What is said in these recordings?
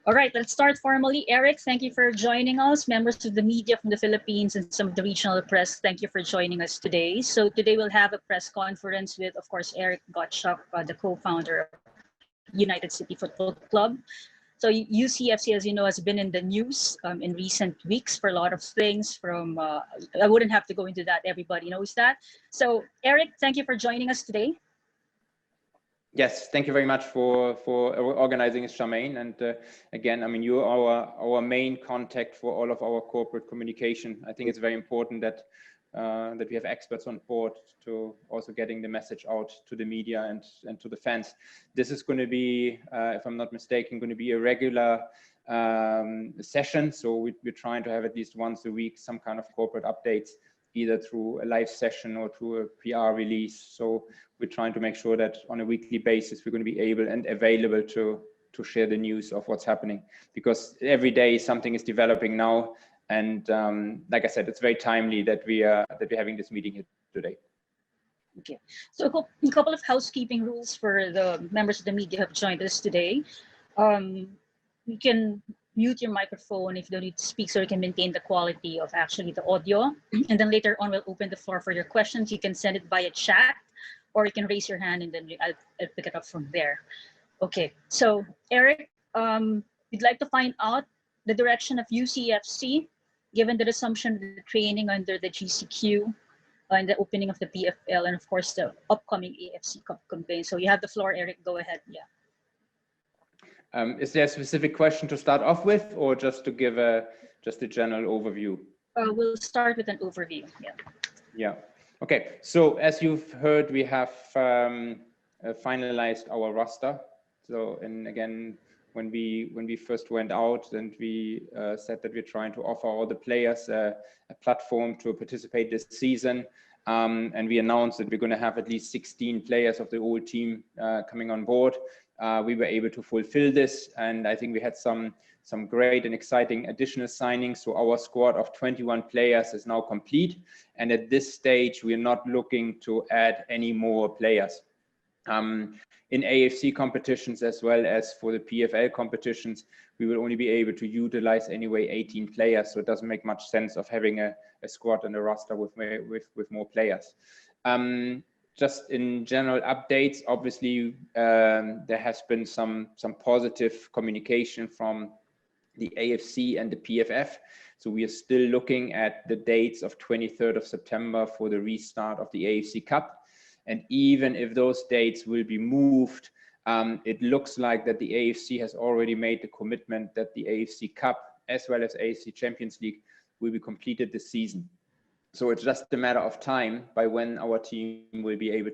All right, let's start formally. Eric, thank you for joining us. Members of the media from the Philippines and some of the regional press, thank you for joining us today. So today we'll have a press conference with, of course, Eric Gottschalk, the co-founder of United City Football Club. So UCFC, as you know, has been in the news in recent weeks for a lot of things. I wouldn't have to go into that. Everybody knows that. So Eric, thank you for joining us today. Yes, thank you very much for organizing this, Charmaine. And again, I mean, you are our main contact for all of our corporate communication. I think it's very important that we have experts on board to also getting the message out to the media and to the fans. This is going to be, if I'm not mistaken, going to be a regular session. So we're trying to have at least once a week some kind of corporate updates, either through a live session or through a PR release. So we're trying to make sure that on a weekly basis, we're going to be able and available to share the news of what's happening, because every day something is developing now. And like I said, it's very timely that we're having this meeting here today. Okay, so a couple of housekeeping rules for the members of the media who have joined us today. You can mute your microphone if you don't need to speak, so you can maintain the quality of actually the audio. And then later on, we'll open the floor for your questions. You can send it via chat, or you can raise your hand and then I'll pick it up from there. Okay, so Eric, we'd like to find out the direction of UCFC, given the resumption of the training under the GCQ and the opening of the PFL, and of course the upcoming AFC Cup campaign. So you have the floor, Eric, go ahead. Yeah. Is there a specific question to start off with, or just to give just a general overview? We'll start with an overview. Yeah. Yeah. Okay. So as you've heard, we have finalized our roster. So, and again, when we first went out and we said that we're trying to offer all the players a platform to participate this season, and we announced that we're going to have at least 16 players of the whole team coming on board. We were able to fulfill this, and I think we had some great and exciting additional signings. So our squad of 21 players is now complete, and at this stage we are not looking to add any more players. In AFC competitions as well as for the PFL competitions, we will only be able to utilize anyway 18 players, so it doesn't make much sense of having a squad and a roster with more players. Just in general updates, obviously there has been some positive communication from the AFC and the PFF. So we are still looking at the dates of 23rd of September for the restart of the AFC Cup. And even if those dates will be moved, it looks like that the AFC has already made the commitment that the AFC Cup as well as AFC Champions League will be completed this season. So it's just a matter of time by when our team will be able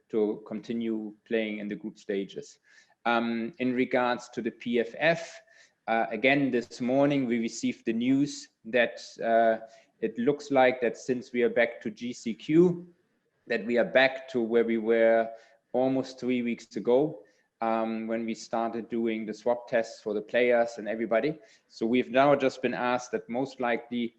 to continue playing in the group stages. In regards to the PFF, again, this morning we received the news that it looks like that since we are back to GCQ, that we are back to where we were almost 3 weeks ago, when we started doing the swab tests for the players and everybody. So we've now just been asked that most likely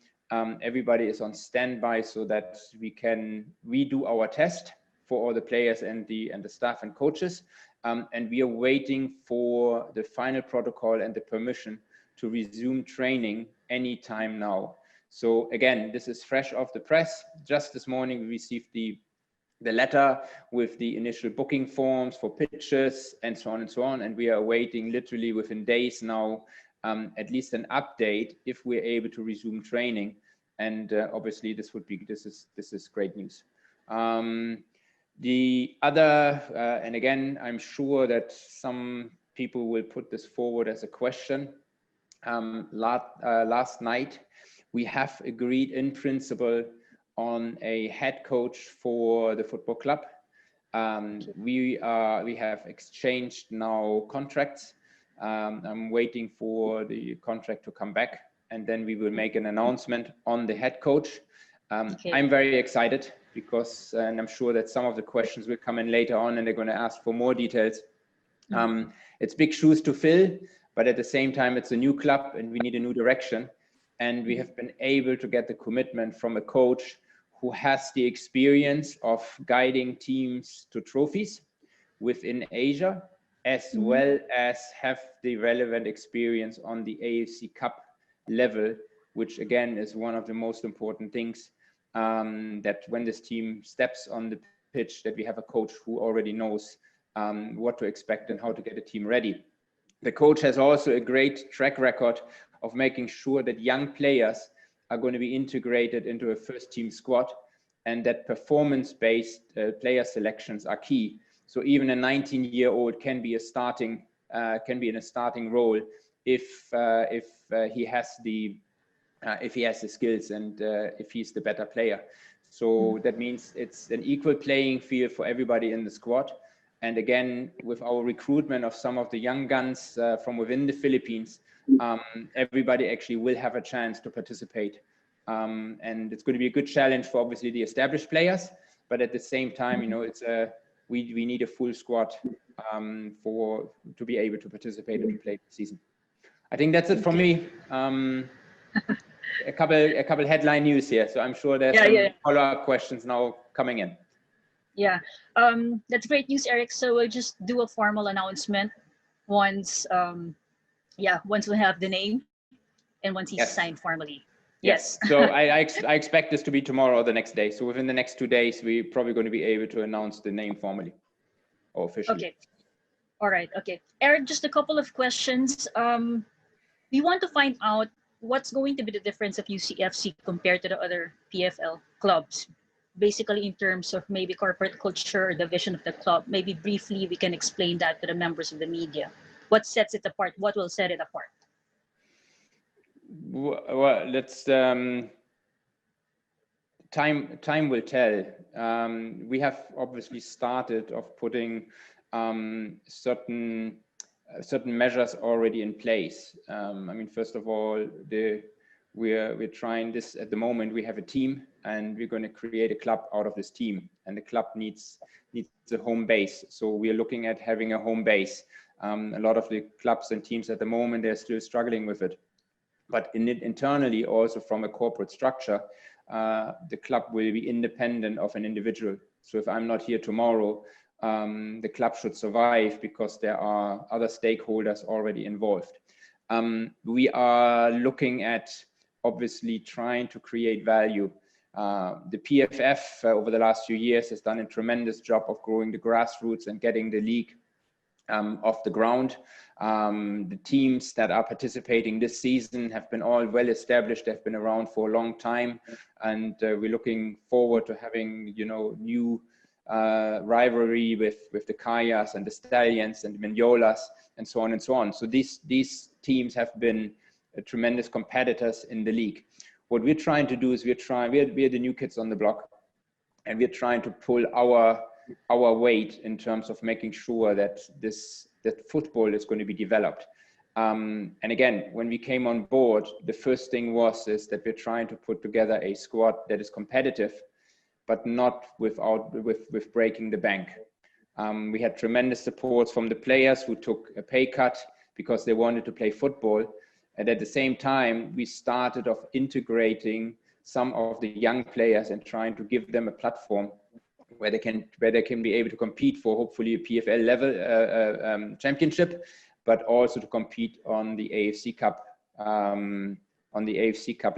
everybody is on standby so that we can redo our test for all the players and the staff and coaches. And we are waiting for the final protocol and the permission to resume training anytime now. So again, this is fresh off the press. Just this morning, we received the letter with the initial booking forms for pitches and so on and so on. And we are awaiting literally within days now, at least an update if we're able to resume training. And obviously this is great news. The other, and again, I'm sure that some people will put this forward as a question. Last night, we have agreed in principle on a head coach for the football club. We have exchanged now contracts. I'm waiting for the contract to come back, and then we will make an announcement on the head coach. Okay. I'm very excited because, and I'm sure that some of the questions will come in later on and they're going to ask for more details. It's big shoes to fill, but at the same time, it's a new club and we need a new direction. And we have been able to get the commitment from a coach who has the experience of guiding teams to trophies within Asia, as well as have the relevant experience on the AFC Cup level, which again is one of the most important things, that when this team steps on the pitch, that we have a coach who already knows what to expect and how to get a team ready. The coach has also a great track record of making sure that young players are going to be integrated into a first team squad, and that performance-based player selections are key. So even a 19-year-old can be in a starting role if he has the skills and if he's the better player. So that means it's an equal playing field for everybody in the squad. And again, with our recruitment of some of the young guns from within the Philippines, everybody actually will have a chance to participate. And it's going to be a good challenge for obviously the established players, but at the same time, you know, we need a full squad to be able to participate and to play the season. I think that's it from me. A couple headline news here, so I'm sure there's some follow-up questions now coming in. Yeah, that's great news, Eric. So we'll just do a formal announcement once we have the name and once he's signed formally. Yes. So I expect this to be tomorrow or the next day. So within the next 2 days, we're probably going to be able to announce the name formally or officially. Okay. All right. Okay. Eric, just a couple of questions. We want to find out what's going to be the difference of UCFC compared to the other PFL clubs, basically in terms of maybe corporate culture or the vision of the club. Maybe briefly, we can explain that to the members of the media. What sets it apart? What will set it apart? Well, let's time will tell. We have obviously started of putting certain measures already in place. I mean, first of all, we're trying this at the moment. We have a team, and we're going to create a club out of this team, and the club needs a home base. So we are looking at having a home base. A lot of the clubs and teams at the moment, they're still struggling with it. But internally, also from a corporate structure, the club will be independent of an individual. So if I'm not here tomorrow, the club should survive because there are other stakeholders already involved. We are looking at obviously trying to create value. The PFF over the last few years has done a tremendous job of growing the grassroots and getting the league off the ground. The teams that are participating this season have been all well established. They've been around for a long time, and we're looking forward to having, you know, new rivalry with the Kayas and the Stallions and the Mignolas and so on and so on. So these teams have been tremendous competitors in the league. What we're trying to do is we're the new kids on the block, and we're trying to pull our weight in terms of making sure that that football is going to be developed. And again, when we came on board, the first thing is that we're trying to put together a squad that is competitive, but not with breaking the bank. We had tremendous support from the players who took a pay cut because they wanted to play football. And at the same time, we started off integrating some of the young players and trying to give them a platform where they can be able to compete for hopefully a PFL level championship, but also to compete on the AFC Cup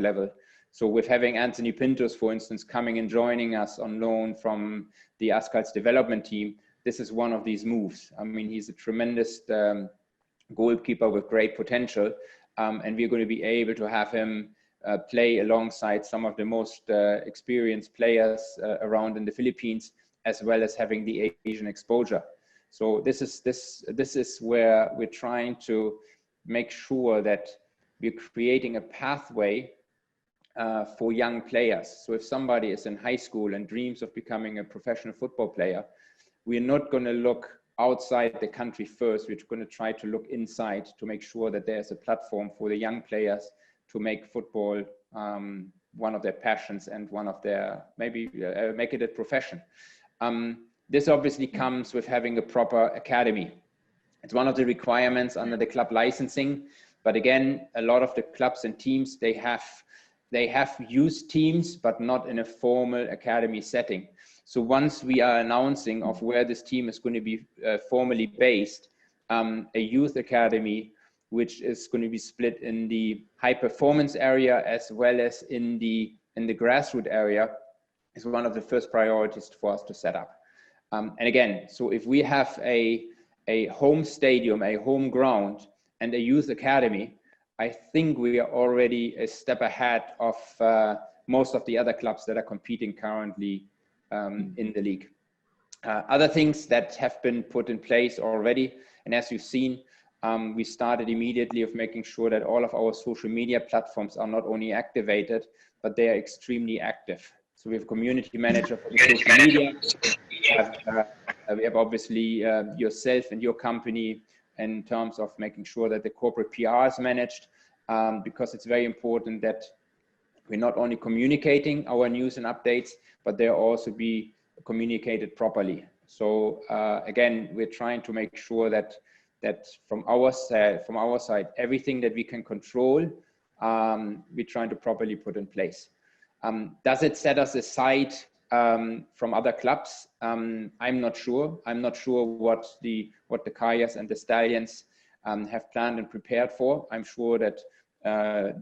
level. So with having Anthony Pintos, for instance, coming and joining us on loan from the Ascal's development team, this is one of these moves. I mean, he's a tremendous goalkeeper with great potential, and we're going to be able to have him play alongside some of the most experienced players around in the Philippines, as well as having the Asian exposure. So this is where we're trying to make sure that we're creating a pathway for young players. So if somebody is in high school and dreams of becoming a professional football player, we're not going to look outside the country first. We're going to try to look inside to make sure that there's a platform for the young players to make football one of their passions and one of their, maybe make it a profession. This obviously comes with having a proper academy. It's one of the requirements under the club licensing. But again, a lot of the clubs and teams, they have youth teams, but not in a formal academy setting. So once we are announcing of where this team is going to be formally based, a youth academy, which is going to be split in the high performance area as well as in the grassroots area, is one of the first priorities for us to set up. And again, so if we have a home stadium, a home ground, and a youth academy, I think we are already a step ahead of most of the other clubs that are competing currently in the league. Other things that have been put in place already, and as you've seen, we started immediately of making sure that all of our social media platforms are not only activated, but they are extremely active. So we have a community manager for the social media. We have obviously yourself and your company in terms of making sure that the corporate PR is managed, because it's very important that we're not only communicating our news and updates, but they'll also be communicated properly. So again, we're trying to make sure that from our side, everything that we can control, we're trying to properly put in place. Does it set us aside from other clubs? I'm not sure. I'm not sure what the Kayas and the Stallions have planned and prepared for. I'm sure that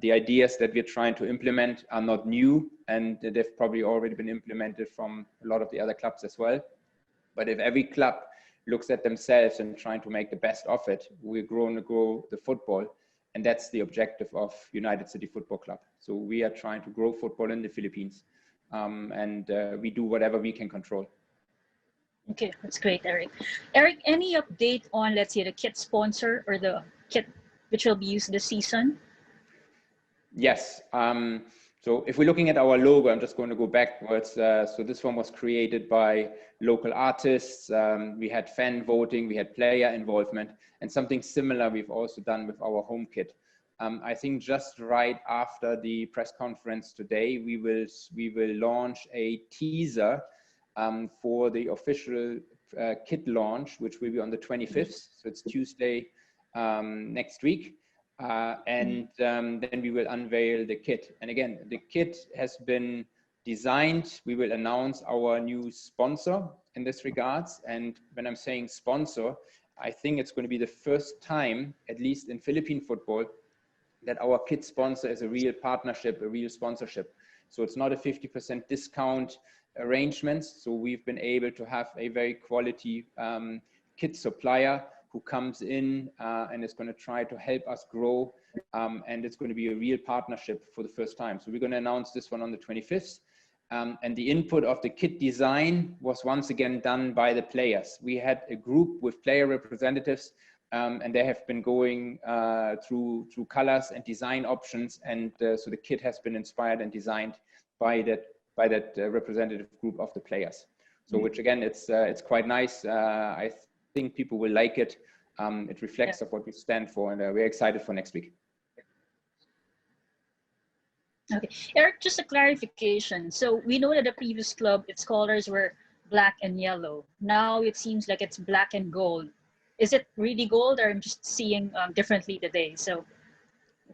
the ideas that we're trying to implement are not new, and they've probably already been implemented from a lot of the other clubs as well. But if every club looks at themselves and trying to make the best of it, we're going to grow the football. And that's the objective of United City Football Club. So we are trying to grow football in the Philippines, and we do whatever we can control. Okay, that's great, Eric. Eric, any update on, let's say, the kit sponsor or the kit which will be used this season? Yes. So if we're looking at our logo, I'm just going to go backwards. So this one was created by local artists. We had fan voting, we had player involvement, and something similar we've also done with our home kit. I think just right after the press conference today, we will launch a teaser for the official kit launch, which will be on the 25th. So it's Tuesday next week. And then we will unveil the kit. And again, the kit has been designed. We will announce our new sponsor in this regards. And when I'm saying sponsor, I think it's going to be the first time, at least in Philippine football, that our kit sponsor is a real partnership, a real sponsorship. So it's not a 50% discount arrangement. So we've been able to have a very quality kit supplier who comes in and is going to try to help us grow. And it's going to be a real partnership for the first time. So we're going to announce this one on the 25th. And the input of the kit design was once again done by the players. We had a group with player representatives, and they have been going through colors and design options. And so the kit has been inspired and designed by that representative group of the players. So which again, it's quite nice. I think people will like it. It reflects of what we stand for, and we're excited for next week. Okay, Eric, just a clarification. So we know that the previous club, its colors were black and yellow. Now it seems like it's black and gold. Is it really gold, or I'm just seeing differently today? So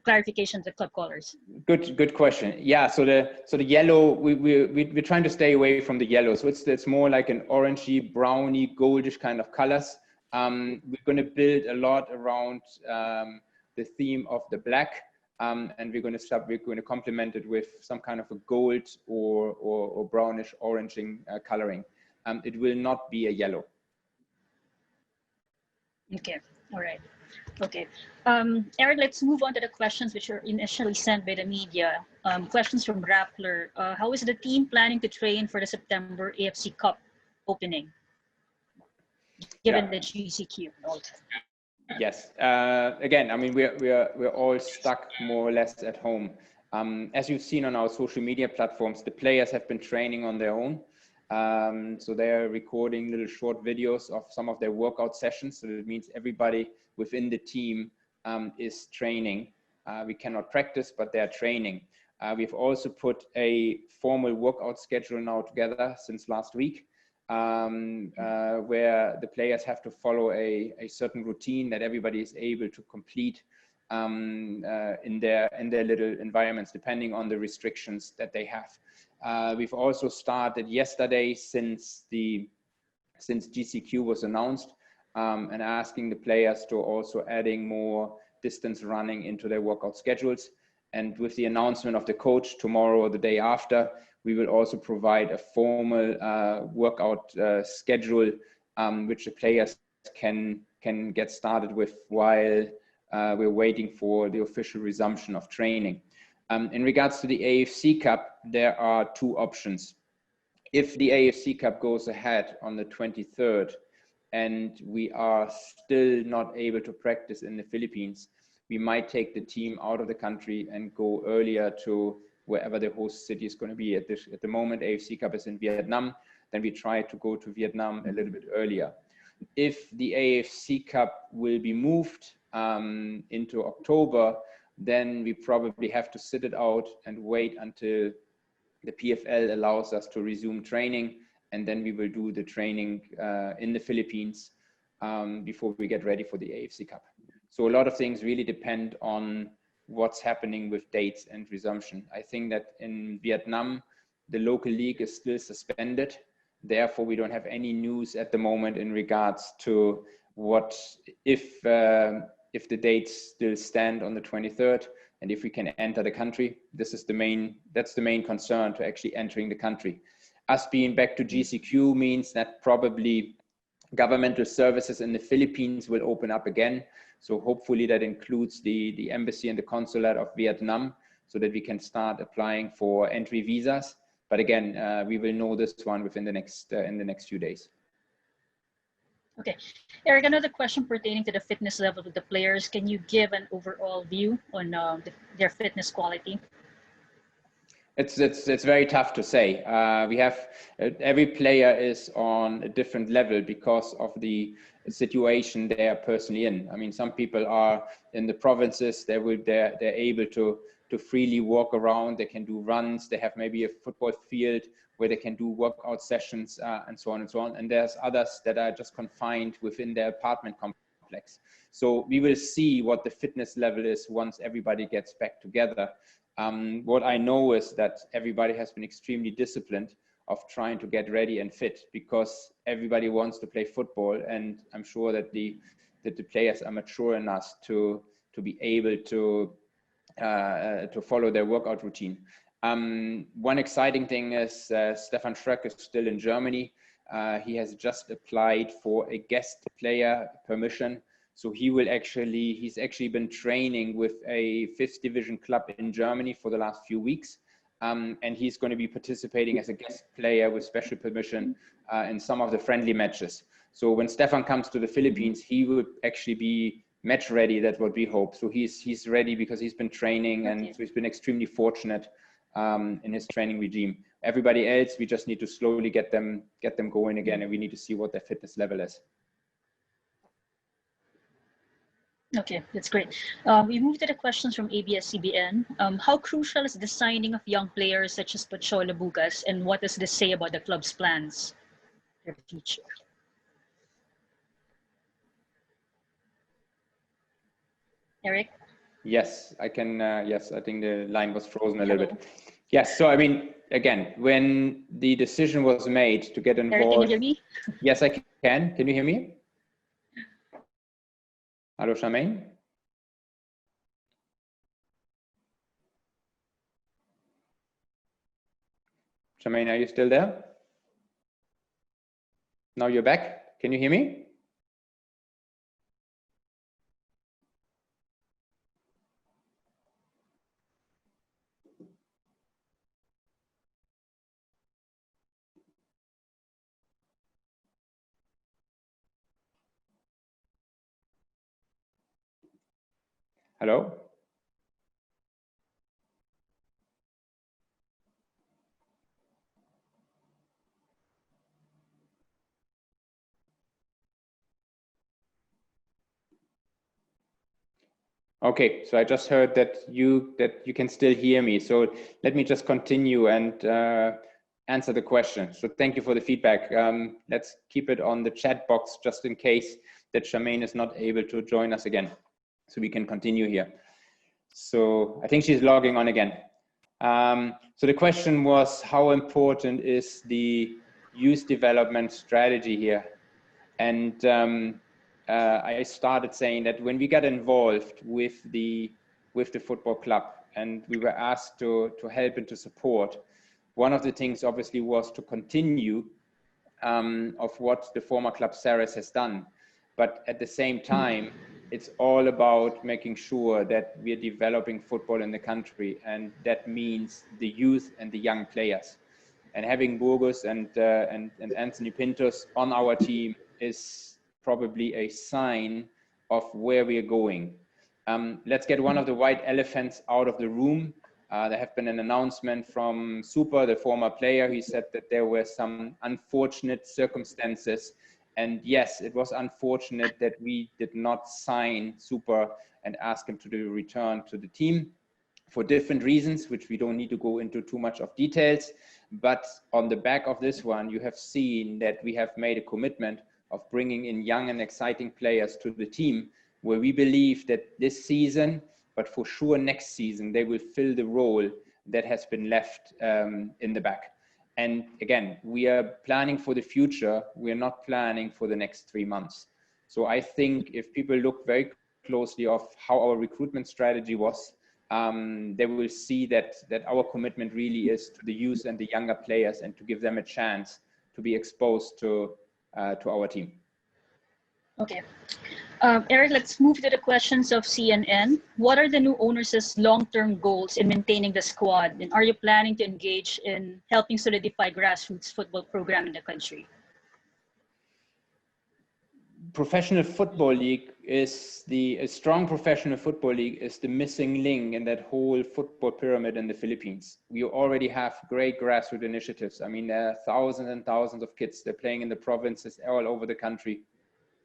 clarification to the club colors. Good question. Yeah, so the yellow, we're trying to stay away from the yellow. So it's more like an orangey, browny, goldish kind of colors. We're going to build a lot around the theme of the black, and we're going to complement it with some kind of a gold or brownish oranging coloring. It will not be a yellow. Okay, all right. Okay, Eric, let's move on to the questions which were initially sent by the media. Questions from Rappler. How is the team planning to train for the September AFC Cup opening, given the GCQ? Yes. Again, I mean, we're all stuck more or less at home. As you've seen on our social media platforms, the players have been training on their own. So they're recording little short videos of some of their workout sessions. So that means everybody within the team is training. We cannot practice, but they're training. We've also put a formal workout schedule now together since last week, where the players have to follow a certain routine that everybody is able to complete in their little environments, depending on the restrictions that they have. We've also started yesterday, since GCQ was announced, and asking the players to also adding more distance running into their workout schedules. And with the announcement of the coach tomorrow or the day after, we will also provide a formal workout schedule, which the players can get started with while we're waiting for the official resumption of training. In regards to the AFC Cup, there are two options. If the AFC Cup goes ahead on the 23rd and we are still not able to practice in the Philippines, we might take the team out of the country and go earlier to wherever the host city is going to be. At the moment, AFC Cup is in Vietnam. Then we try to go to Vietnam a little bit earlier. If the AFC Cup will be moved into October, then we probably have to sit it out and wait until the PFL allows us to resume training, and then we will do the training in the Philippines before we get ready for the AFC Cup. So a lot of things really depend on what's happening with dates and resumption. I think that in Vietnam, the local league is still suspended. Therefore, we don't have any news at the moment in regards to what if the dates still stand on the 23rd and if we can enter the country. That's the main concern, to actually entering the country. Us being back to GCQ means that probably governmental services in the Philippines will open up again. So hopefully that includes the embassy and the consulate of Vietnam, so that we can start applying for entry visas. But again, we will know this one within the next in the next few days. Okay, Eric, another question pertaining to the fitness level of the players. Can you give an overall view on their fitness quality? It's very tough to say. We have every player is on a different level because of the situation they are personally in. I mean, some people are in the provinces. They're able to freely walk around. They can do runs. They have maybe a football field where they can do workout sessions and so on and so on. And there's others that are just confined within their apartment complex. So we will see what the fitness level is once everybody gets back together. What I know is that everybody has been extremely disciplined of trying to get ready and fit, because everybody wants to play football, and I'm sure that the players are mature enough to be able to follow their workout routine. One exciting thing is Stefan Schröck is still in Germany. He has just applied for a guest player permission. So he's actually been training with a 5th division club in Germany for the last few weeks. And he's going to be participating as a guest player with special permission in some of the friendly matches. So when Stefan comes to the Philippines, he will actually be match ready. That's what we hope. So he's ready because he's been training, and so he's been extremely fortunate in his training regime. Everybody else, we just need to slowly get them going again, and we need to see what their fitness level is. Okay, that's great. We move to the questions from ABS-CBN. How crucial is the signing of young players such as Pachola Bugas, and what does this say about the club's plans for the future? Eric? Yes, I can. Yes, I think the line was frozen a little bit. Yes, so I mean, again, when the decision was made to get involved. Eric, can you hear me? Yes, I can. Can you hear me? Hello, Charmaine? Charmaine, are you still there? Now you're back. Can you hear me? Hello? Okay, so I just heard that you can still hear me. So let me just continue and answer the question. So thank you for the feedback. Let's keep it on the chat box just in case that Charmaine is not able to join us again, so we can continue here. So I think she's logging on again. So the question was, how important is the youth development strategy here? And I started saying that when we got involved with the football club and we were asked to help and to support, one of the things obviously was to continue of what the former club Ceres has done. But at the same time, it's all about making sure that we are developing football in the country. And that means the youth and the young players. And having Burgos and Anthony Pintos on our team is probably a sign of where we are going. Let's get one of the white elephants out of the room. There have been an announcement from Super, the former player. He said that there were some unfortunate circumstances. And yes, it was unfortunate that we did not sign Super and ask him to return to the team for different reasons, which we don't need to go into too much of details. But on the back of this one, you have seen that we have made a commitment of bringing in young and exciting players to the team, where we believe that this season, but for sure next season, they will fill the role that has been left in the back. And again, we are planning for the future. We are not planning for the next 3 months. So I think if people look very closely of how our recruitment strategy was, they will see that our commitment really is to the youth and the younger players and to give them a chance to be exposed to our team. Okay. Eric, let's move to the questions of CNN. What are the new owners' long-term goals in maintaining the squad? And are you planning to engage in helping solidify grassroots football program in the country? Professional football league is a strong professional football league is the missing link in that whole football pyramid in the Philippines. We already have great grassroots initiatives. I mean, there are thousands and thousands of kids. They're playing in the provinces all over the country,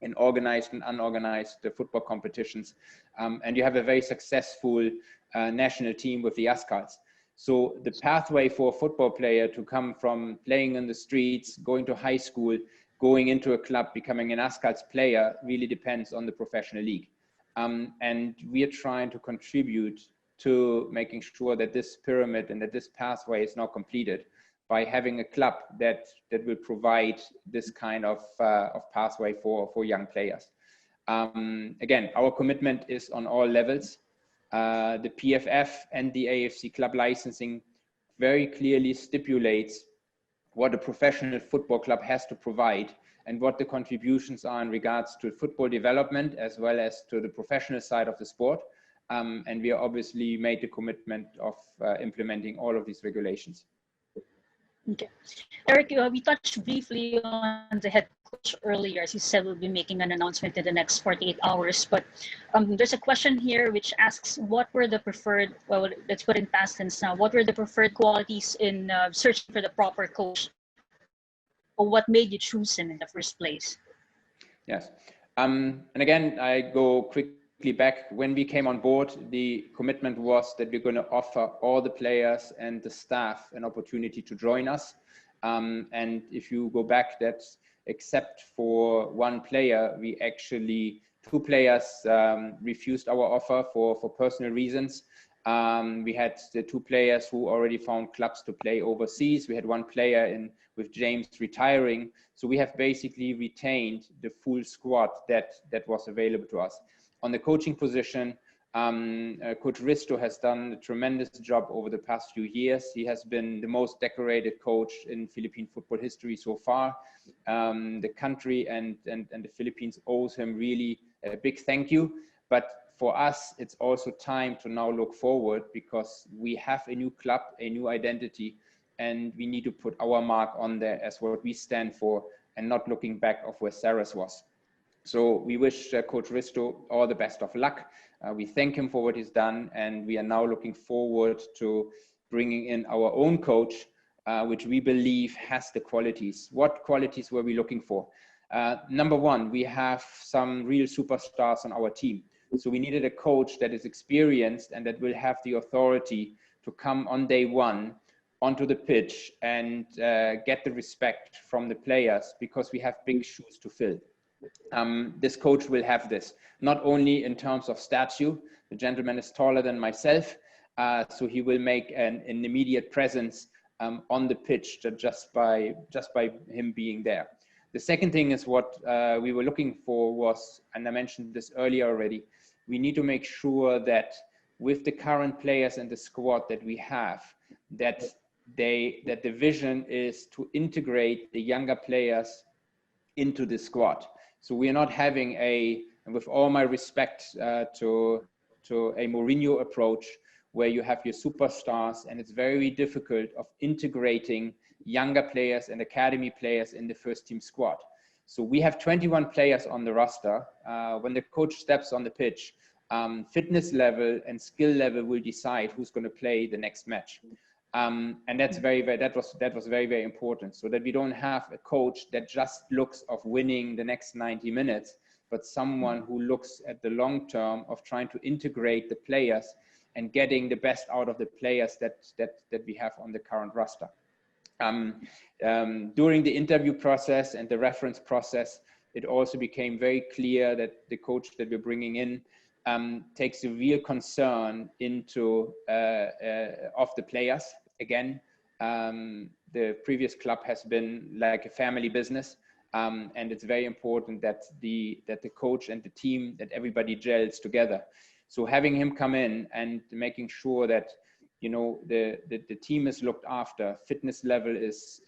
in organized and unorganized football competitions. And you have a very successful national team with the Ascals. So the pathway for a football player to come from playing in the streets, going to high school, going into a club, becoming an Ascals player really depends on the professional league. And we are trying to contribute to making sure that this pyramid and that this pathway is now completed by having a club that will provide this kind of pathway for young players. Again, our commitment is on all levels. The PFF and the AFC club licensing very clearly stipulates what a professional football club has to provide and what the contributions are in regards to football development as well as to the professional side of the sport. And we are obviously made the commitment of implementing all of these regulations. Okay. Eric, we touched briefly on the head coach earlier. As you said, we'll be making an announcement in the next 48 hours. But there's a question here which asks, what were the preferred, well, let's put in past tense now, what were the preferred qualities in searching for the proper coach? Or what made you choose him in the first place? Yes. And again, I go quickly back. When we came on board, the commitment was that we're going to offer all the players and the staff an opportunity to join us. And if you go back, that's except for one player, two players refused our offer for personal reasons. We had the 2 players who already found clubs to play overseas. We had 1 player with James retiring. So we have basically retained the full squad that was available to us. On the coaching position, Coach Risto has done a tremendous job over the past few years. He has been the most decorated coach in Philippine football history so far. The country and the Philippines owes him really a big thank you. But for us, it's also time to now look forward because we have a new club, a new identity, and we need to put our mark on there as what we stand for and not looking back of where Ceres was. So we wish Coach Risto all the best of luck. We thank him for what he's done, and we are now looking forward to bringing in our own coach, which we believe has the qualities. What qualities were we looking for? Number 1, we have some real superstars on our team. So we needed a coach that is experienced and that will have the authority to come on day 1 onto the pitch and get the respect from the players because we have big shoes to fill. This coach will have this, not only in terms of stature. The gentleman is taller than myself, so he will make an immediate presence on the pitch just by him being there. The second thing is what we were looking for was, and I mentioned this earlier already, we need to make sure that with the current players and the squad that we have, that the vision is to integrate the younger players into the squad. So we are not having and with all my respect to a Mourinho approach, where you have your superstars and it's very difficult of integrating younger players and academy players in the first team squad. So we have 21 players on the roster. When the coach steps on the pitch, fitness level and skill level will decide who's going to play the next match. And that's that was very, very important, so that we don't have a coach that just looks of winning the next 90 minutes, but someone who looks at the long term of trying to integrate the players and getting the best out of the players that we have on the current roster. During the interview process and the reference process, it also became very clear that the coach that we're bringing in takes a real concern into of the players. Again, the previous club has been like a family business, and it's very important that the coach and the team, that everybody gels together. So having him come in and making sure that, you know, the team is looked after, fitness level is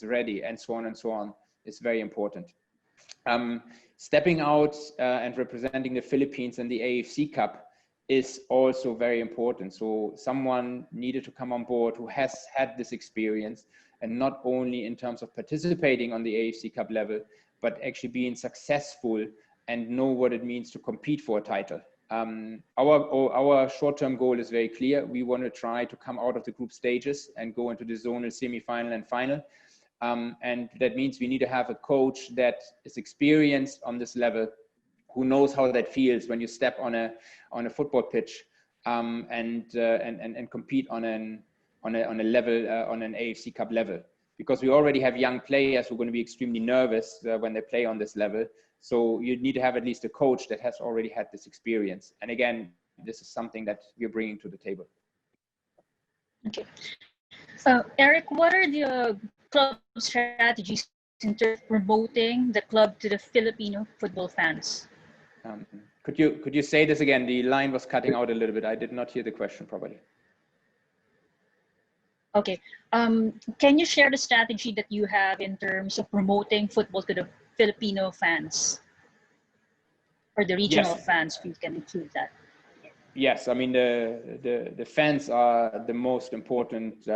ready, and so on, is very important. Stepping out and representing the Philippines in the AFC Cup is also very important. So someone needed to come on board who has had this experience, and not only in terms of participating on the AFC Cup level, but actually being successful and know what it means to compete for a title. Our short-term goal is very clear. We want to try to come out of the group stages and go into the zonal semi-final and final. And that means we need to have a coach that is experienced on this level, who knows how that feels when you step on a football pitch and compete on a level, on an AFC Cup level. Because we already have young players who are going to be extremely nervous when they play on this level. So you need to have at least a coach that has already had this experience. And again, this is something that we're bringing to the table. Okay. Eric, what are the club strategies in terms of promoting the club to the Filipino football fans? Could you say this again? The line was cutting out a little bit. I did not hear the question properly. Okay. Can you share the strategy that you have in terms of promoting football to the Filipino fans, or the regional fans, if you can include that? Yes, I mean, the fans are the most important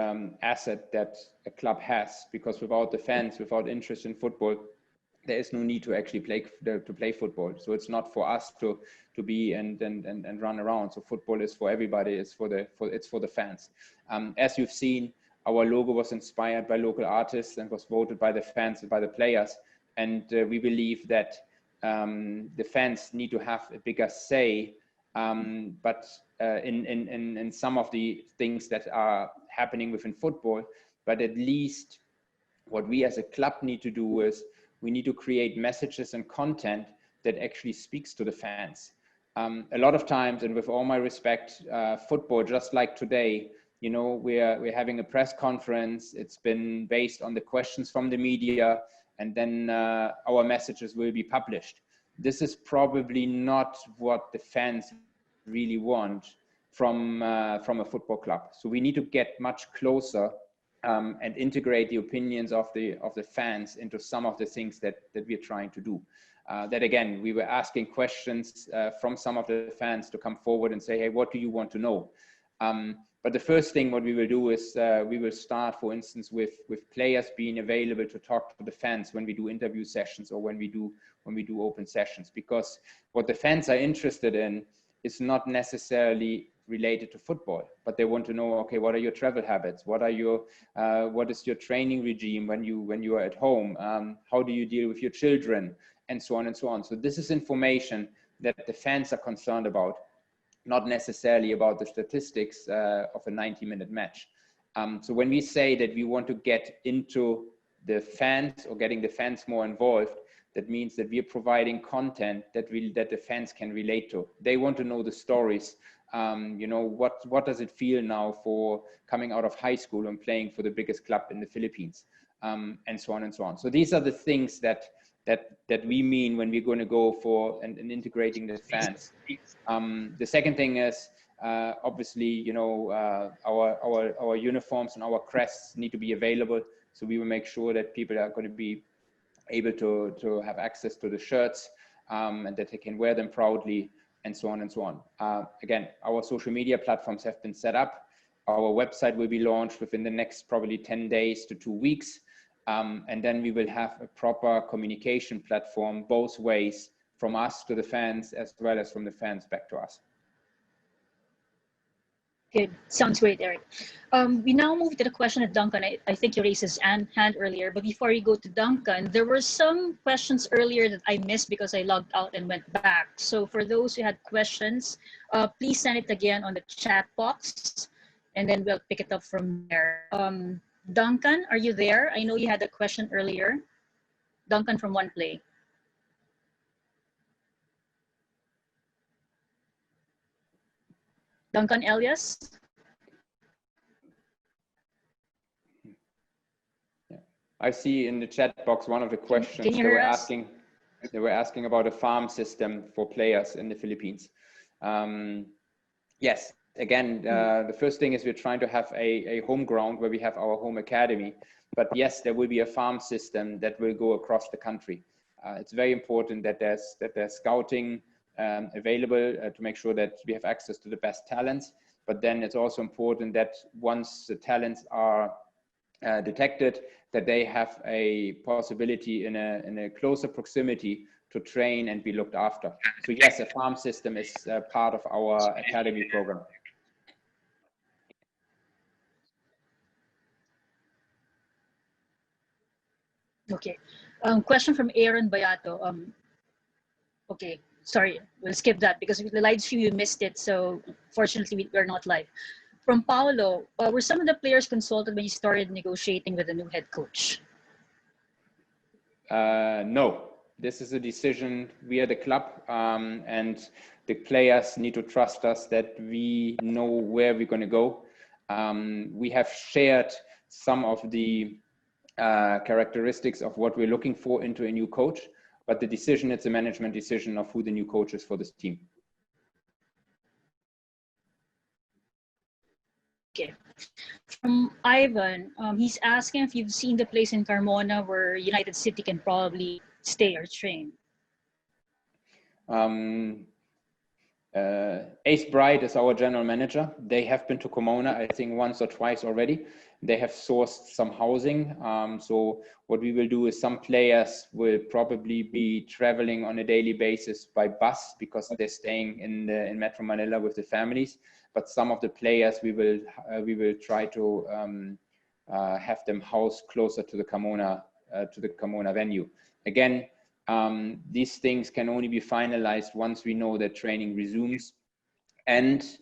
asset that a club has, because without the fans, without interest in football, there is no need to actually play football. So it's not for us to be and run around. So football is for everybody. It's for the fans. As you've seen, our logo was inspired by local artists and was voted by the fans and by the players. And we believe that the fans need to have a bigger say, but in some of the things that are happening within football. But at least what we as a club need to do is we need to create messages and content that actually speaks to the fans. A lot of times, and with all my respect, football, just like today, you know, we're having a press conference. It's been based on the questions from the media, and then our messages will be published. This is probably not what the fans really want from a football club. So we need to get much closer and integrate the opinions of the fans into some of the things that we're trying to do. That again, we were asking questions from some of the fans to come forward and say, hey, what do you want to know? But the first thing what we will do is we will start, for instance, with players being available to talk to the fans when we do interview sessions, or when we do open sessions, because what the fans are interested in is not necessarily related to football, but they want to know, okay, what are your travel habits? What is your training regime when you are at home? How do you deal with your children? And so on and so on. So this is information that the fans are concerned about, not necessarily about the statistics of a 90-minute match. So when we say that we want to get into the fans, or getting the fans more involved, that means that we are providing content that the fans can relate to. They want to know the stories. You know, what does it feel now for coming out of high school and playing for the biggest club in the Philippines? and so on and so on. So these are the things that we mean when we're going to go for and integrating the fans. The second thing is obviously, you know, our uniforms and our crests need to be available. So we will make sure that people are going to be able to have access to the shirts and that they can wear them proudly, and so on and so on. Again, our social media platforms have been set up. Our website will be launched within the next probably 10 days to 2 weeks. And then we will have a proper communication platform both ways, from us to the fans as well as from the fans back to us. Good. Sounds great, Eric. We now move to the question of Duncan. I think you raised his hand earlier, but before you go to Duncan, there were some questions earlier that I missed because I logged out and went back. So for those who had questions, please send it again on the chat box, and then we'll pick it up from there. Duncan, are you there? I know you had a question earlier. Duncan from One Play. Duncan Elias? Yeah. I see in the chat box one of the questions they were asking about a farm system for players in the Philippines. Yes, again, the first thing is we're trying to have a home ground where we have our home academy. But yes, there will be a farm system that will go across the country. It's very important that there's scouting available to make sure that we have access to the best talents. But then it's also important that once the talents are detected, that they have a possibility in a closer proximity to train and be looked after. So yes, a farm system is part of our academy program. Okay. Question from Aaron Bayato. Okay, sorry, we'll skip that because with the live stream you missed it. So fortunately, we're not live. From Paolo, were some of the players consulted when you started negotiating with the new head coach? No, this is a decision via the club, and the players need to trust us that we know where we're going to go. We have shared some of the characteristics of what we're looking for into a new coach, but the decision, it's a management decision of who the new coach is for this team. Okay. From Ivan, he's asking if you've seen the place in Carmona where United City can probably stay or train. Ace Bright is our general manager. They have been to Carmona, I think, once or twice already. They have sourced some housing. So what we will do is some players will probably be traveling on a daily basis by bus because they're staying in Metro Manila with the families. But some of the players we will try to have them housed closer to the Carmona venue. Again, these things can only be finalized once we know that training resumes and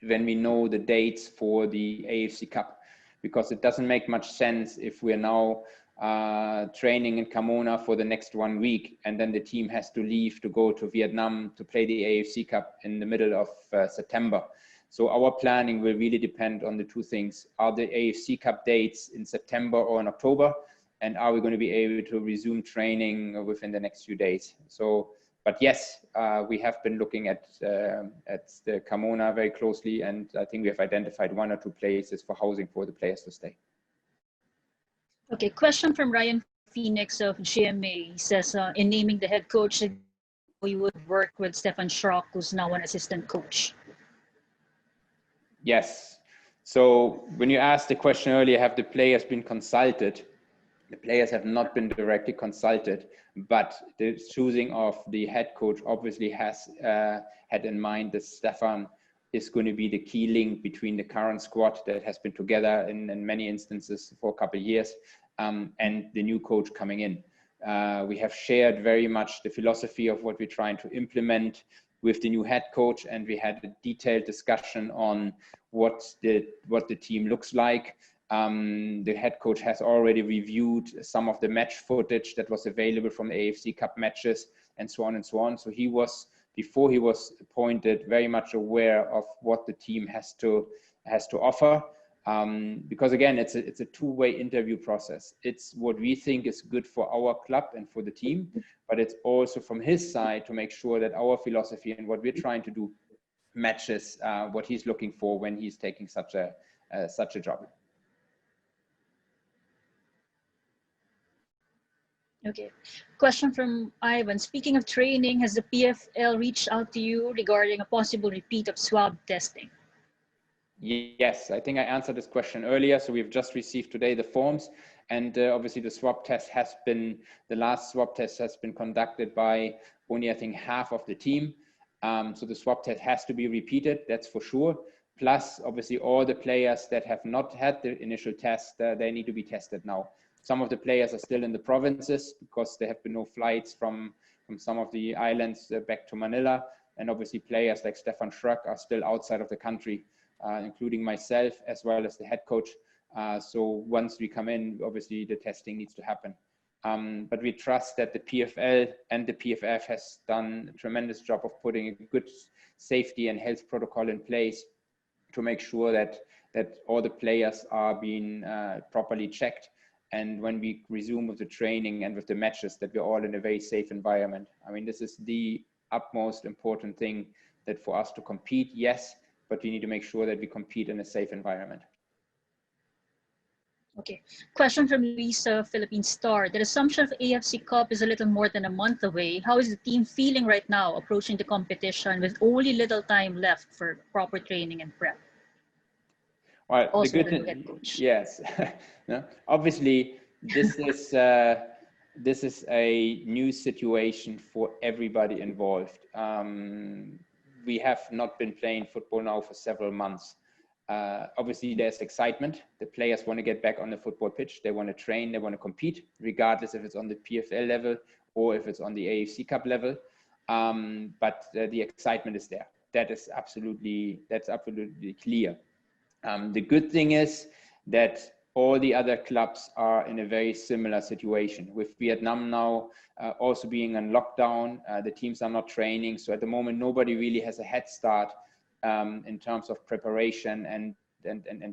when we know the dates for the AFC Cup, because it doesn't make much sense if we're now training in Carmona for the next 1 week and then the team has to leave to go to Vietnam to play the AFC Cup in the middle of September. So our planning will really depend on the two things. Are the AFC Cup dates in September or in October? And are we going to be able to resume training within the next few days? So, but yes, we have been looking at the Carmona very closely, and I think we have identified 1 or 2 places for housing for the players to stay. Okay, question from Ryan Phoenix of GMA. He says, in naming the head coach, we would work with Stefan Schrock, who's now an assistant coach. Yes. So when you asked the question earlier, have the players been consulted? The players have not been directly consulted, but the choosing of the head coach obviously has had in mind that Stefan is going to be the key link between the current squad that has been together in many instances for a couple of years and the new coach coming in. We have shared very much the philosophy of what we're trying to implement with the new head coach, and we had a detailed discussion on what the team looks like. The head coach has already reviewed some of the match footage that was available from the AFC Cup matches and so on and so on. So he was, before he was appointed, very much aware of what the team has to offer. Because again, it's a two-way interview process. It's what we think is good for our club and for the team, but it's also from his side to make sure that our philosophy and what we're trying to do matches what he's looking for when he's taking such a job. Okay. Question from Ivan. Speaking of training, has the PFL reached out to you regarding a possible repeat of swab testing? Yes, I think I answered this question earlier. So we've just received today the forms, and obviously the last swab test has been conducted by only, I think, half of the team. So the swab test has to be repeated, that's for sure. Plus, obviously, all the players that have not had the initial test, they need to be tested now. Some of the players are still in the provinces because there have been no flights from some of the islands back to Manila. And obviously players like Stefan Schröck are still outside of the country, including myself as well as the head coach. So once we come in, obviously the testing needs to happen. But we trust that the PFL and the PFF has done a tremendous job of putting a good safety and health protocol in place to make sure that all the players are being properly checked. And when we resume with the training and with the matches, that we're all in a very safe environment. I mean, this is the utmost important thing, that for us to compete, yes, but we need to make sure that we compete in a safe environment. Okay. Question from Lisa, Philippine Star. The resumption of AFC Cup is a little more than a month away. How is the team feeling right now approaching the competition with only little time left for proper training and prep? Well, Also the good head coach. Yes, no, obviously this is a new situation for everybody involved. We have not been playing football now for several months. Obviously there's excitement. The players want to get back on the football pitch. They want to train, they want to compete, regardless if it's on the PFL level or if it's on the AFC Cup level. But the excitement is there. That's absolutely clear. The good thing is that all the other clubs are in a very similar situation, with Vietnam now also being on lockdown. The teams are not training. So at the moment, nobody really has a head start in terms of preparation and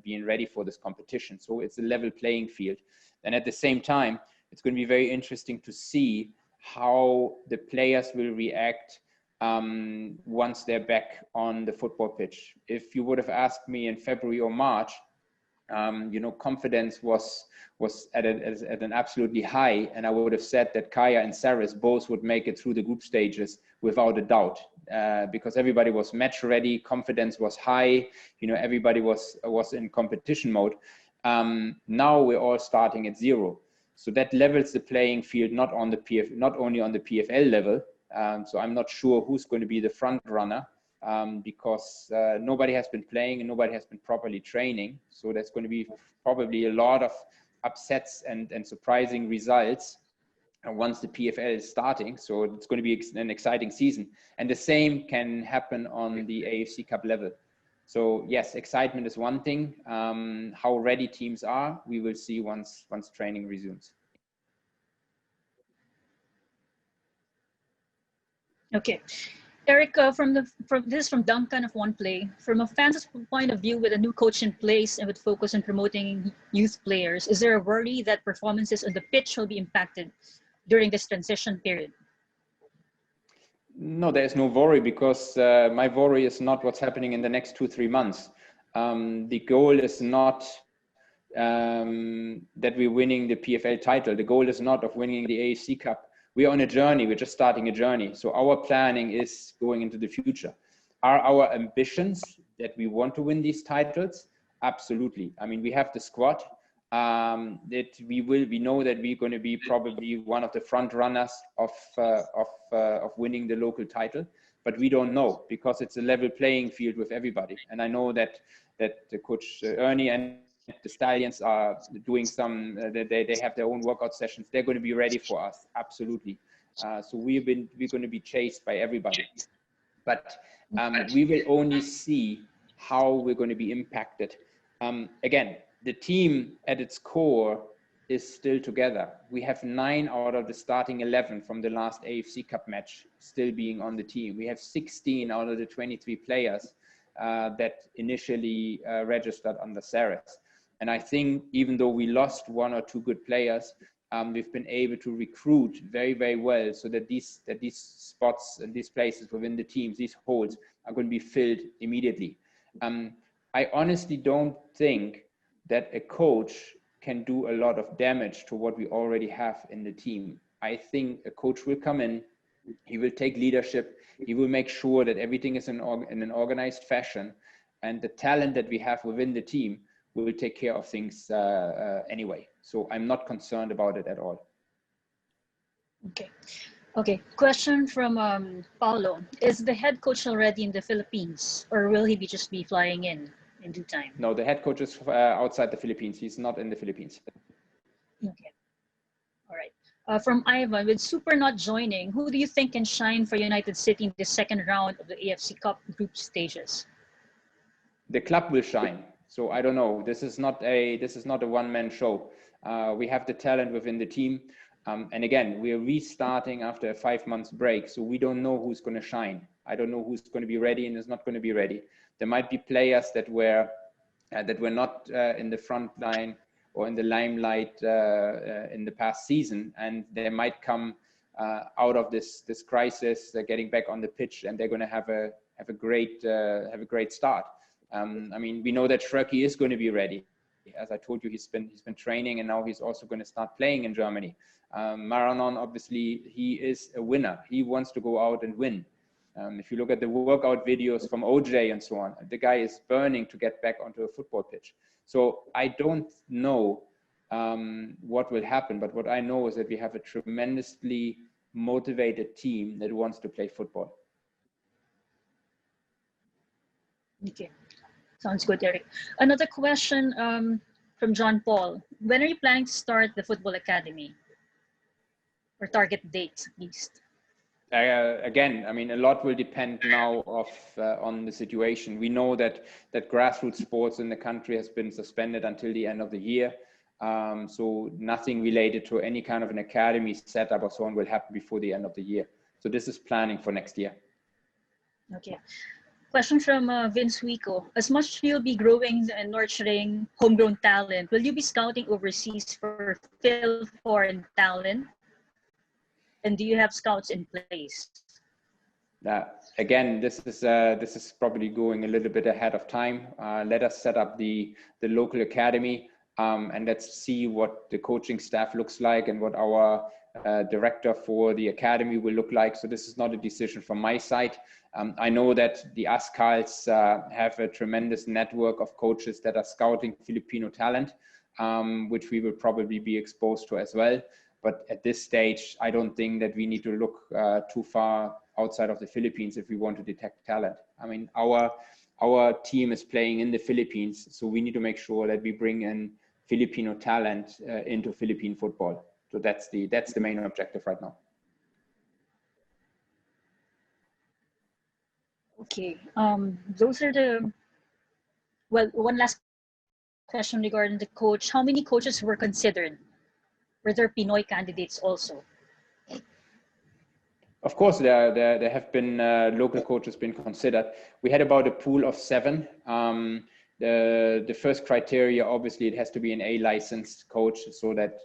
being ready for this competition. So it's a level playing field. And at the same time, it's going to be very interesting to see how the players will react once they're back on the football pitch. If you would have asked me in February or March, confidence was at an absolutely high, and I would have said that Kaya and Saris both would make it through the group stages without a doubt, because everybody was match ready, confidence was high, everybody was in competition mode. Now we're all starting at zero, so that levels the playing field not only on the PFL level. So I'm not sure who's going to be the front runner, because nobody has been playing and nobody has been properly training. So there's going to be probably a lot of upsets and surprising results once the PFL is starting. So it's going to be an exciting season. And the same can happen on the AFC Cup level. So yes, excitement is one thing. How ready teams are, we will see once training resumes. Okay. Eric, this is from Duncan of One Play. From a fan's point of view, with a new coach in place and with focus on promoting youth players, is there a worry that performances on the pitch will be impacted during this transition period? No, there's no worry, because my worry is not what's happening in the next 2-3 months. The goal is not that we're winning the PFL title. The goal is not of winning the AFC Cup. We're on a journey. We're just starting a journey. So our planning is going into the future. Are our ambitions that we want to win these titles? Absolutely. I mean, we have the squad that we know that we're going to be probably one of the front runners of winning the local title, but we don't know, because it's a level playing field with everybody. And I know that the coach Ernie and the Stallions are doing they have their own workout sessions. They're going to be ready for us. Absolutely. So we're going to be chased by everybody, but we will only see how we're going to be impacted. Again, the team at its core is still together. We have 9 out of the starting 11 from the last AFC Cup match still being on the team. We have 16 out of the 23 players that initially registered under Ceres. And I think even though we lost one or two good players, we've been able to recruit very, very well, so that these spots and these places within the teams, these holes, are going to be filled immediately. I honestly don't think that a coach can do a lot of damage to what we already have in the team. I think a coach will come in, he will take leadership, he will make sure that everything is in an organized fashion, and the talent that we have within the team will take care of things anyway. So I'm not concerned about it at all. Okay. Question from Paulo. Is the head coach already in the Philippines, or will he just be flying in due time? No, the head coach is outside the Philippines. He's not in the Philippines. Okay. All right. From Ivan, with Super not joining, who do you think can shine for United City in the second round of the AFC Cup group stages? The club will shine. So I don't know. This is not a one-man show. We have the talent within the team. And again, we're restarting after a 5 months break. So we don't know who's going to shine. I don't know who's going to be ready and is not going to be ready. There might be players that were not in the front line or in the limelight in the past season, and they might come out of this crisis, getting back on the pitch, and they're going to have a great start. I mean, we know that Schröcki is going to be ready. As I told you, he's been training, and now he's also going to start playing in Germany. Maranon, obviously, he is a winner. He wants to go out and win. If you look at the workout videos from OJ and so on, the guy is burning to get back onto a football pitch. So I don't know what will happen, but what I know is that we have a tremendously motivated team that wants to play football. Okay, sounds good, Eric. Another question from John Paul. When are you planning to start the football academy, or target dates at least? Again, I mean, a lot will depend now on the situation. We know that grassroots sports in the country has been suspended until the end of the year. So nothing related to any kind of an academy setup or so on will happen before the end of the year. So this is planning for next year. Okay. Question from Vince Wico. As much as you'll be growing and nurturing homegrown talent, will you be scouting overseas for foreign talent? And do you have scouts in place? Again, this is probably going a little bit ahead of time. Let us set up the local academy, and let's see what the coaching staff looks like and what our director for the academy will look like. So this is not a decision from my side. I know that the Ascals have a tremendous network of coaches that are scouting Filipino talent, which we will probably be exposed to as well. But at this stage, I don't think that we need to look too far outside of the Philippines if we want to detect talent. I mean, our team is playing in the Philippines, so we need to make sure that we bring in Filipino talent into Philippine football. So that's the main objective right now. Okay, those are one last question regarding the coach. How many coaches were considered? Were there Pinoy candidates also? Of course, there have been local coaches been considered. We had about a pool of 7. The first criteria, obviously, it has to be an A licensed coach, so that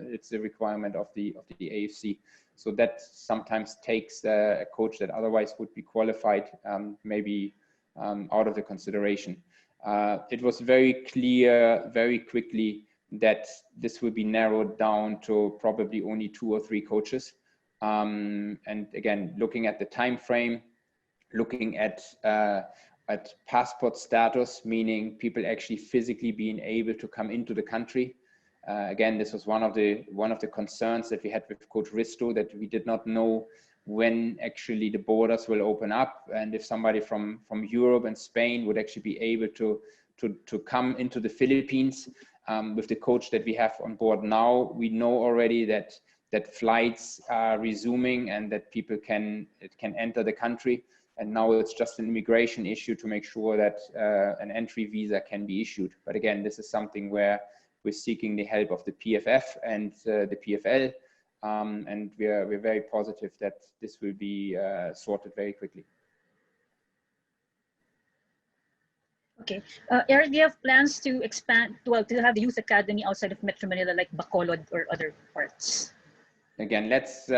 it's a requirement of the AFC. So that sometimes takes a coach that otherwise would be qualified, maybe out of the consideration. It was very clear very quickly that this will be narrowed down to probably only 2 or 3 coaches. And again, looking at the time frame, looking at passport status, meaning people actually physically being able to come into the country. Again, this was one of the concerns that we had with Coach Risto, that we did not know when actually the borders will open up, and if somebody from Europe and Spain would actually be able to come into the Philippines. With the coach that we have on board now, we know already that flights are resuming and that people can enter the country. And now it's just an immigration issue to make sure that an entry visa can be issued. But again, this is something where we're seeking the help of the PFF and the PFL. And we're very positive that this will be sorted very quickly. Okay. Eric, do you have plans to expand, to have the youth academy outside of Metro Manila, like Bacolod or other parts? Again, let's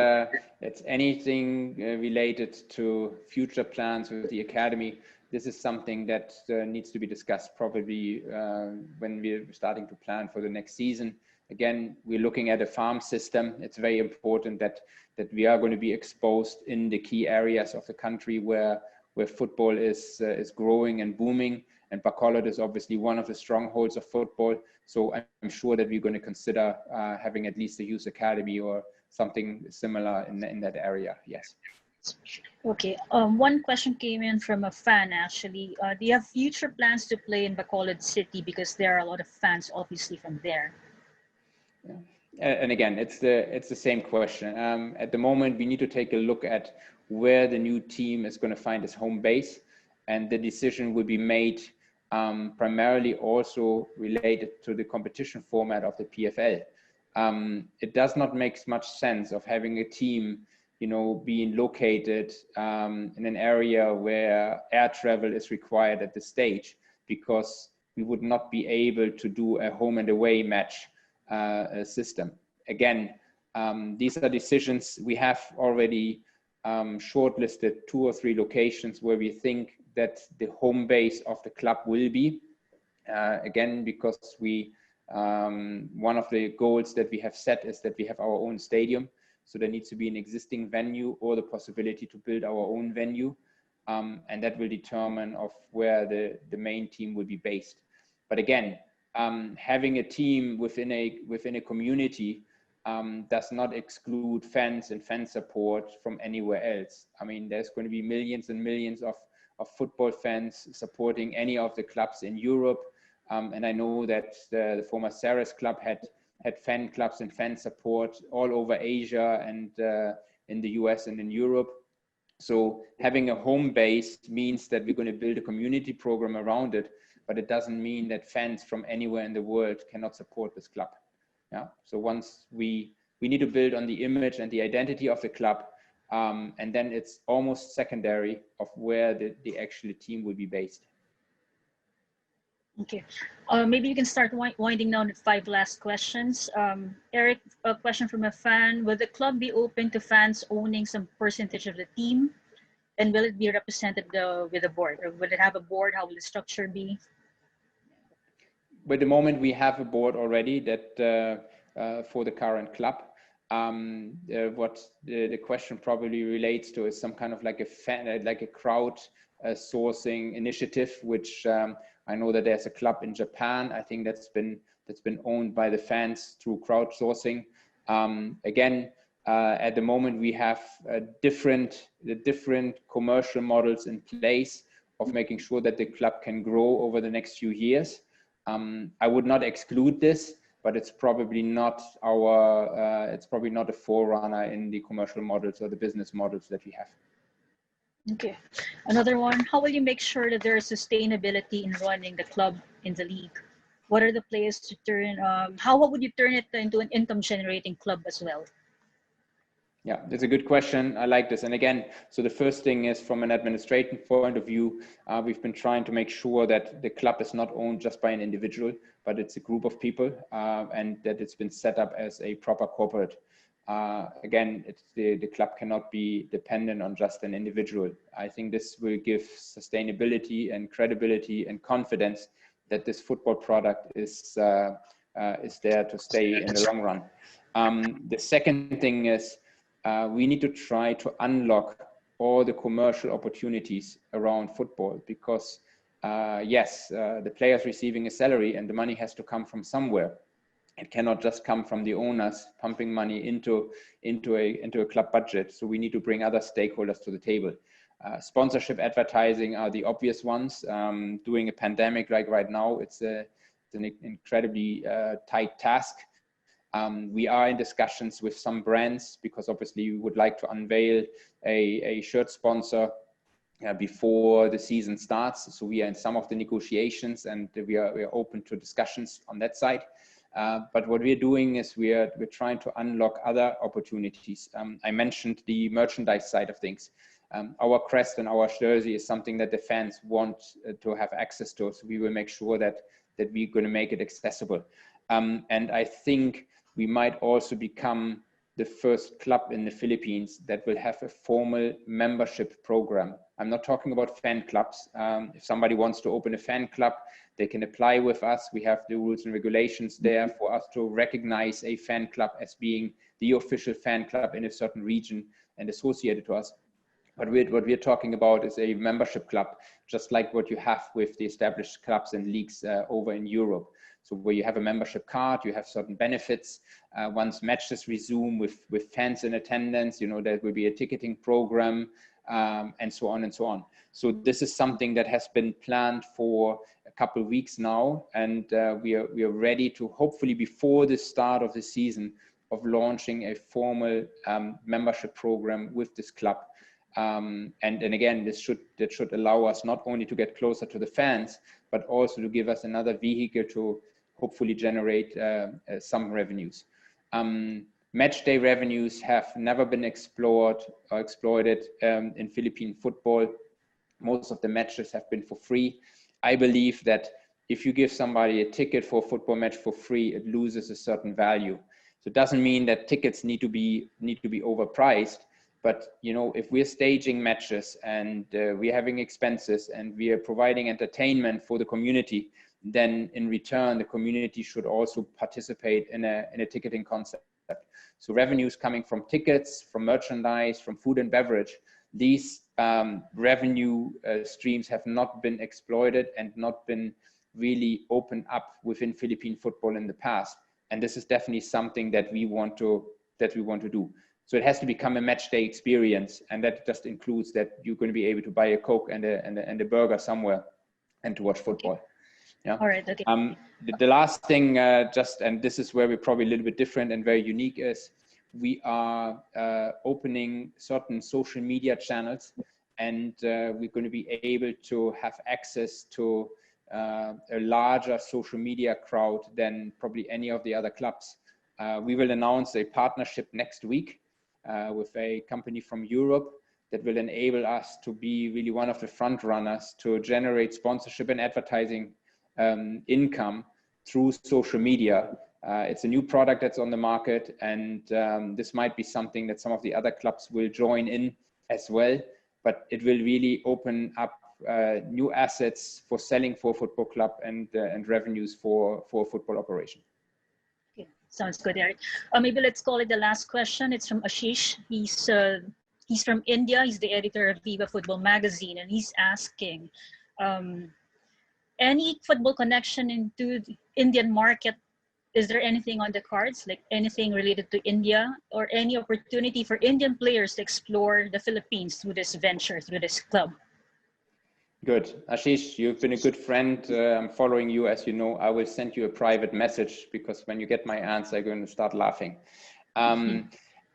anything related to future plans with the academy. This is something that needs to be discussed probably when we're starting to plan for the next season. Again, we're looking at a farm system. It's very important that we are going to be exposed in the key areas of the country where football is growing and booming. And Bacolod is obviously one of the strongholds of football. So I'm sure that we're going to consider having at least a youth academy or something similar in that area. Yes. Okay. One question came in from a fan actually. Do you have future plans to play in Bacolod City, because there are a lot of fans obviously from there? Yeah. And again, it's the same question. At the moment, we need to take a look at where the new team is going to find its home base, and the decision will be made primarily also related to the competition format of the PFL. It does not make much sense of having a team, being located in an area where air travel is required at this stage, because we would not be able to do a home and away match system. Again, these are decisions. We have already shortlisted 2 or 3 locations where we think that the home base of the club will be. Again, because one of the goals that we have set is that we have our own stadium. So there needs to be an existing venue or the possibility to build our own venue. And that will determine of where the main team will be based. But again, having a team within a community does not exclude fans and fan support from anywhere else. I mean, there's going to be millions and millions of football fans supporting any of the clubs in Europe. And I know that the former Ceres club had fan clubs and fan support all over Asia and in the US and in Europe. So having a home base means that we're going to build a community program around it, but it doesn't mean that fans from anywhere in the world cannot support this club. Yeah. So once we need to build on the image and the identity of the club, and then it's almost secondary of where the actual team will be based. Okay. Maybe you can start winding down with 5 last questions. Eric, a question from a fan. Will the club be open to fans owning some percentage of the team? And will it be represented with a board? Or will it have a board? How will the structure be? At the moment, we have a board already that for the current club. What the question probably relates to is some kind of like a crowd sourcing initiative, which I know that there's a club in Japan. I think that's been owned by the fans through crowdsourcing. Again, at the moment we have the different commercial models in place of making sure that the club can grow over the next few years. I would not exclude this, but it's probably not it's probably not a forerunner in the commercial models or the business models that we have. Okay. Another one, how will you make sure that there is sustainability in running the club in the league? What are the players to turn, how would you turn it into an income generating club as well? Yeah, that's a good question. I like this. And again, so the first thing is, from an administrative point of view, we've been trying to make sure that the club is not owned just by an individual, but it's a group of people, and that it's been set up as a proper corporate. Again, the club cannot be dependent on just an individual. I think this will give sustainability and credibility and confidence that this football product is there to stay in the long run. The second thing is, we need to try to unlock all the commercial opportunities around football, because yes, the players receiving a salary and the money has to come from somewhere. It cannot just come from the owners pumping money into a club budget. So we need to bring other stakeholders to the table. Sponsorship, advertising are the obvious ones. During a pandemic like right now, it's an incredibly tight task. We are in discussions with some brands, because obviously we would like to unveil a shirt sponsor before the season starts. So we are in some of the negotiations, and we are open to discussions on that side. But what we're doing is we're trying to unlock other opportunities. I mentioned the merchandise side of things. Our crest and our jersey is something that the fans want to have access to. So we will make sure that we're going to make it accessible. And I think we might also become the first club in the Philippines that will have a formal membership program. I'm not talking about fan clubs. If somebody wants to open a fan club, they can apply with us. We have the rules and regulations there for us to recognize a fan club as being the official fan club in a certain region and associated to us. But what we're talking about is a membership club, just like what you have with the established clubs and leagues over in Europe. So where you have a membership card, you have certain benefits. Once matches resume with fans in attendance, you know, there will be a ticketing program, and so on and so on. So this is something that has been planned for a couple of weeks now, and we are ready to, hopefully before the start of the season, of launching a formal membership program with this club. And again, that should allow us not only to get closer to the fans, but also to give us another vehicle to hopefully generate some revenues. Match day revenues have never been explored or exploited in Philippine football. Most of the matches have been for free. I believe that if you give somebody a ticket for a football match for free, it loses a certain value. So it doesn't mean that tickets need to be overpriced. But, you know, if we're staging matches and we're having expenses and we are providing entertainment for the community, then in return, the community should also participate in a ticketing concept. So revenues coming from tickets, from merchandise, from food and beverage, these revenue streams have not been exploited and not been really opened up within Philippine football in the past. And this is definitely something that we want to do. So it has to become a match day experience, and that just includes that you're going to be able to buy a Coke and a burger somewhere and to watch football. Yeah. All right. Okay. The last thing, and this is where we're probably a little bit different and very unique, is we are opening certain social media channels, and we're going to be able to have access to a larger social media crowd than probably any of the other clubs. We will announce a partnership next week with a company from Europe that will enable us to be really one of the front runners to generate sponsorship and advertising income through social media. It's a new product that's on the market, and this might be something that some of the other clubs will join in as well, but it will really open up new assets for selling for a football club and revenues for a football operation. Sounds good, Eric. Maybe let's call it the last question. It's from Ashish. He's from India. He's the editor of Viva Football Magazine, and he's asking, any football connection into the Indian market? Is there anything on the cards, like anything related to India, or any opportunity for Indian players to explore the Philippines through this venture, through this club? Good. Ashish, you've been a good friend. I'm following you, as you know. I will send you a private message, because when you get my answer, I'm going to start laughing.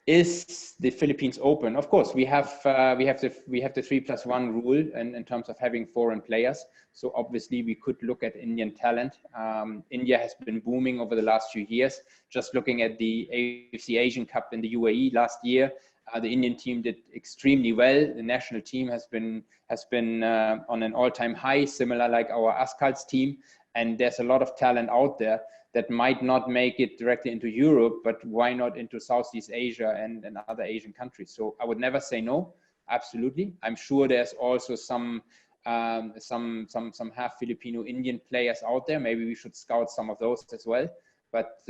Is the Philippines open? Of course, we have the 3+1 rule in terms of having foreign players. So obviously we could look at Indian talent. India has been booming over the last few years. Just looking at the AFC Asian Cup in the UAE last year, the Indian team did extremely well. The national team has been on an all-time high, similar like our Ascal's team. And there's a lot of talent out there that might not make it directly into Europe, but why not into Southeast Asia and other Asian countries? So I would never say no. Absolutely. I'm sure there's also some half Filipino Indian players out there. Maybe we should scout some of those as well. But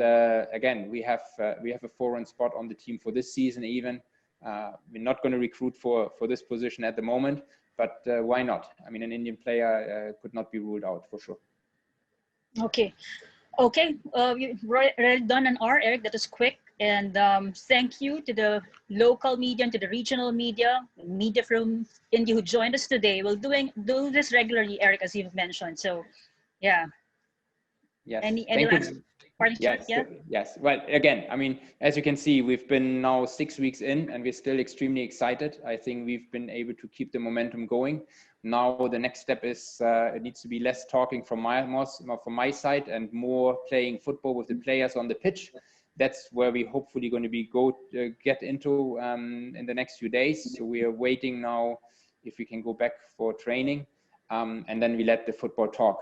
again, we have a foreign spot on the team for this season even. We're not going to recruit for this position at the moment, but why not? I mean, an Indian player could not be ruled out for sure. Okay. We're done on our, Eric. That was quick. And thank you to the local media and to the regional media from India who joined us today. We'll do this regularly, Eric, as you've mentioned. So, yeah. Yes. Any last parting shot? Yeah. Yes. Well, again, I mean, as you can see, we've been now 6 weeks in, and we're still extremely excited. I think we've been able to keep the momentum going. Now the next step is it needs to be less talking from my side and more playing football with the players on the pitch. that's where we hopefully going to be get into in the next few days. So we are waiting now if we can go back for training, and then we let the football talk.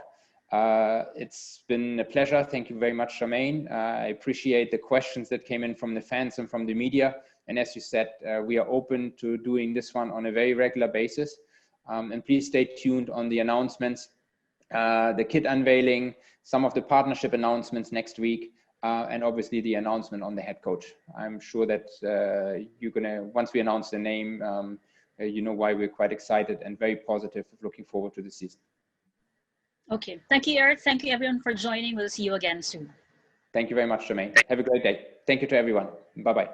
It's been a pleasure. Thank you very much, Charmaine. I appreciate the questions that came in from the fans and from the media. And as you said, we are open to doing this one on a very regular basis. And please stay tuned on the announcements, the kit unveiling, some of the partnership announcements next week, and obviously the announcement on the head coach. I'm sure that you're gonna, once we announce the name, you know why we're quite excited and very positive, looking forward to the season. Okay, thank you, Eric. Thank you everyone for joining. We'll see you again soon. Thank you very much, Jermaine. Have a great day. Thank you to everyone. Bye-bye.